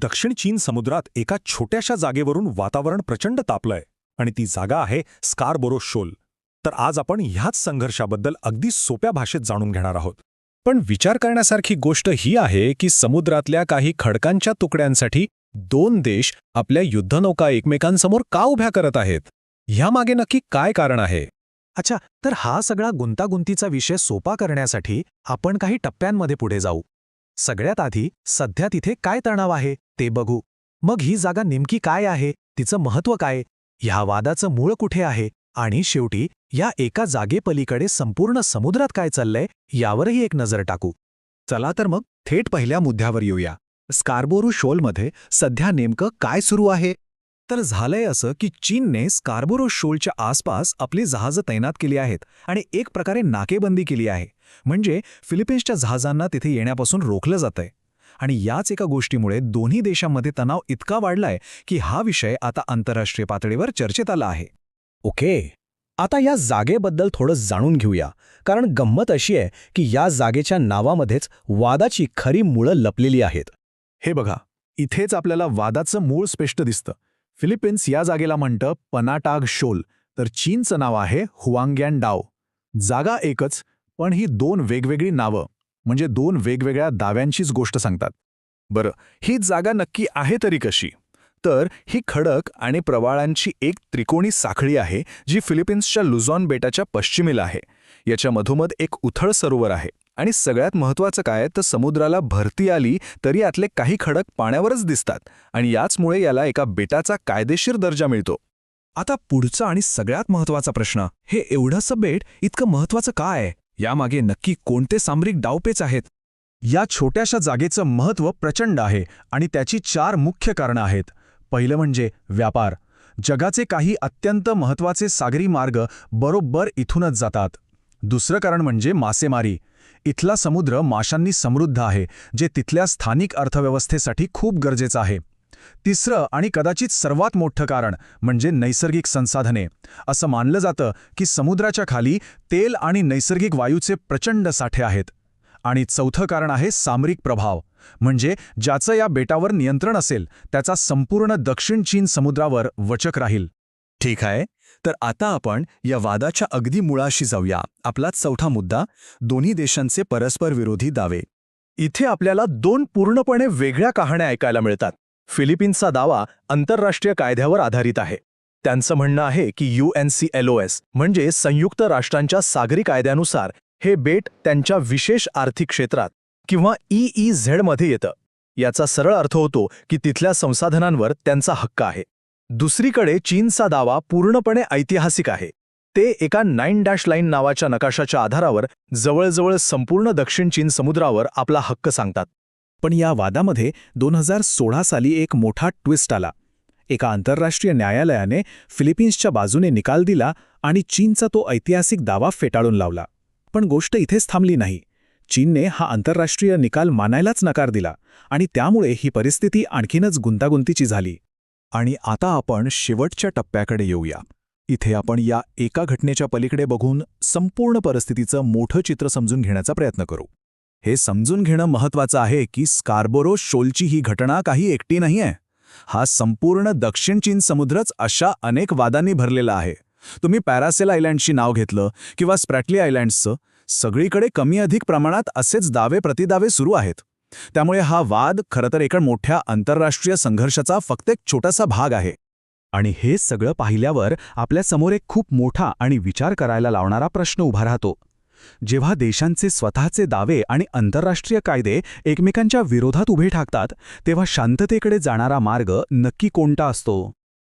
दक्षिण चीन समुद्रात एका छोट्याशा जागेवरून वातावरण प्रचंड तापलंय आणि ती जागा आहे स्कारबोरो शोल. तर आज आपण ह्याच संघर्षाबद्दल अगदी सोप्या भाषेत जाणून घेणार आहोत. पण विचार करण्यासारखी गोष्ट ही आहे की समुद्रातल्या काही खडकांच्या तुकड्यांसाठी दोन देश आपल्या युद्धनौका एकमेकांसमोर का उभ्या करत आहेत? ह्यामागे नक्की काय कारण आहे? अच्छा, तर हा सगळा गुंतागुंतीचा विषय सोपा करण्यासाठी आपण काही टप्प्यांमध्ये पुढे जाऊ. सगळ्यात आधी सध्या तिथे काय तणाव आहे ते बघू. मग ही जागा नेमकी काय आहे, तिचं महत्त्व काय, ह्या वादाचं मूळ कुठे आहे, आणि शेवटी या एका जागेपलीकडे संपूर्ण समुद्रात काय चाललंय यावरही एक नजर टाकू. चला तर मग थेट पहिल्या मुद्द्यावर येऊया. स्कारबोरो शोलमध्ये सध्या नेमकं काय सुरू आहे? तर झालंय असं की चीनने स्कारबोरो शोलच्या आसपास आपली जहाजं तैनात केली आहेत आणि एक प्रकारे नाकेबंदी केली आहे. म्हणजे फिलिपिन्सच्या जहाजांना तिथे येण्यापासून रोखलं जातंय. आणि याच एका गोष्टीमुळे दोन्ही देशांमध्ये तणाव इतका वाढलाय की हा विषय आता आंतरराष्ट्रीय पातळीवर चर्चेत आला आहे. ओके, आता या जागेबद्दल थोडं जाणून घेऊया. कारण गंमत अशी आहे की या जागेच्या नावामध्येच वादाची खरी मुळं लपलेली आहेत. हे बघा, इथेच आपल्याला वादाचं मूळ स्पष्ट दिसतं. फिलिपिन्स या जागेला म्हणतं पनाटाग शोल, तर चीनचं नाव आहे हुआंग्यान डाओ. जागा एकच, पण ही दोन वेगवेगळी नावं, म्हणजे दोन वेगवेगळ्या दाव्यांचीच गोष्ट सांगतात. बरं, ही जागा नक्की आहे तरी कशी? तर ही खडक आणि प्रवाळांची एक त्रिकोणी साखळी आहे जी फिलिपिन्सच्या लुझॉन बेटाच्या पश्चिमेला आहे. याच्या मधोमध एक उथळ सरोवर आहे. आणि सगळ्यात महत्त्वाचं काय तर समुद्राला भरती आली तरी यातले काही खडक पाण्यावरच दिसतात आणि याचमुळे याला एका बेटाचा कायदेशीर दर्जा मिळतो. आता पुढचा आणि सगळ्यात महत्त्वाचा प्रश्न, हे एवढंसं बेट इतकं महत्त्वाचं काय आहे? यामागे नक्की कोणते सामरिक डावपेच आहेत? या छोट्याशा जागेचं महत्त्व प्रचंड आहे आणि त्याची 4 मुख्य कारणं आहेत. पहिलं म्हणजे व्यापार. जगाचे काही अत्यंत महत्त्वाचे सागरी मार्ग बरोबर इथूनच जातात. दुसरं कारण म्हणजे मासेमारी. इथला समुद्र माशांनी समृद्ध आहे, जे तिथल्या स्थानिक अर्थव्यवस्थेसाठी खूप गरजेचं आहे. तिसरं आणि कदाचित सर्वात मोठं कारण म्हणजे नैसर्गिक संसाधने. असं मानलं जातं की समुद्राच्या खाली तेल आणि नैसर्गिक वायूचे प्रचंड साठे आहेत. आणि चौथं कारण आहे सामरिक प्रभाव, म्हणजे ज्याचं या बेटावर नियंत्रण असेल त्याचा संपूर्ण दक्षिण चीन समुद्रावर वचक राहील. ठीक आहे, तर आता आपण या वादाच्या अगदी मुळाशी जाऊया. आपला चौथा मुद्दा, दोन्ही देशांचे परस्पर विरोधी दावे. इथे आपल्याला दोन पूर्णपणे वेगळ्या कहाण्या ऐकायला मिळतात. फिलिपिन्सचा दावा आंतरराष्ट्रीय कायद्यावर आधारित आहे. त्यांचं म्हणणं आहे की UNCLOS म्हणजे संयुक्त राष्ट्रांच्या सागरी कायद्यानुसार हे बेट त्यांच्या विशेष आर्थिक क्षेत्रात किंवा EEZ मध्ये येतं. याचा सरळ अर्थ होतो की तिथल्या संसाधनांवर त्यांचा हक्क आहे. दुसरीकडे चीनचा दावा पूर्णपणे ऐतिहासिक आहे. ते एका 9 डॅश लाईन नावाच्या नकाशाच्या आधारावर जवळजवळ संपूर्ण दक्षिण चीन समुद्रावर आपला हक्क सांगतात. पण या वादामध्ये 2016 साली एक मोठा ट्विस्ट आला. एका आंतरराष्ट्रीय न्यायालयाने फिलिपिन्सच्या बाजूने निकाल दिला आणि चीनचा तो ऐतिहासिक दावा फेटाळून लावला. पण गोष्ट इथेच थांबली नाही. चीनने हा आंतरराष्ट्रीय निकाल मानायलाच नकार दिला आणि त्यामुळे ही परिस्थिती आणखीनच गुंतागुंतीची झाली. आणि आता आपण शेवटच्या टप्प्याकडे येऊया. इथे आपण या एका घटनेच्या पलीकडे बघून संपूर्ण परिस्थितीचं मोठं चित्र समजून घेण्याचा प्रयत्न करू. हे समजून घेणं महत्त्वाचं आहे की स्कारबोरो शोलची ही घटना काही एकटी नाहीये. हा संपूर्ण दक्षिण चीन समुद्रच अशा अनेक वादांनी भरलेला आहे. तुम्ही पॅरासेल आयलँडची नाव घेतलं किंवा स्प्रॅटली आयलँड्सचं, सगळीकडे कमी अधिक प्रमाणात असेच दावे प्रतिदावे सुरू आहेत. त्यामुळे हा वाद खरं तर एका मोठ्या आंतरराष्ट्रीय संघर्षाचा फक्त एक छोटासा भाग आहे. आणि हे सगळं पाहिल्यावर आपल्यासमोर एक खूप मोठा आणि विचार करायला लावणारा प्रश्न उभा राहतो. जेव्हा देशांचे स्वतःचे दावे आणि आंतरराष्ट्रीय कायदे एकमेकांच्या विरोधात उभे ठाकतात, तेव्हा शांततेकडे जाणारा मार्ग नक्की कोणता असतो?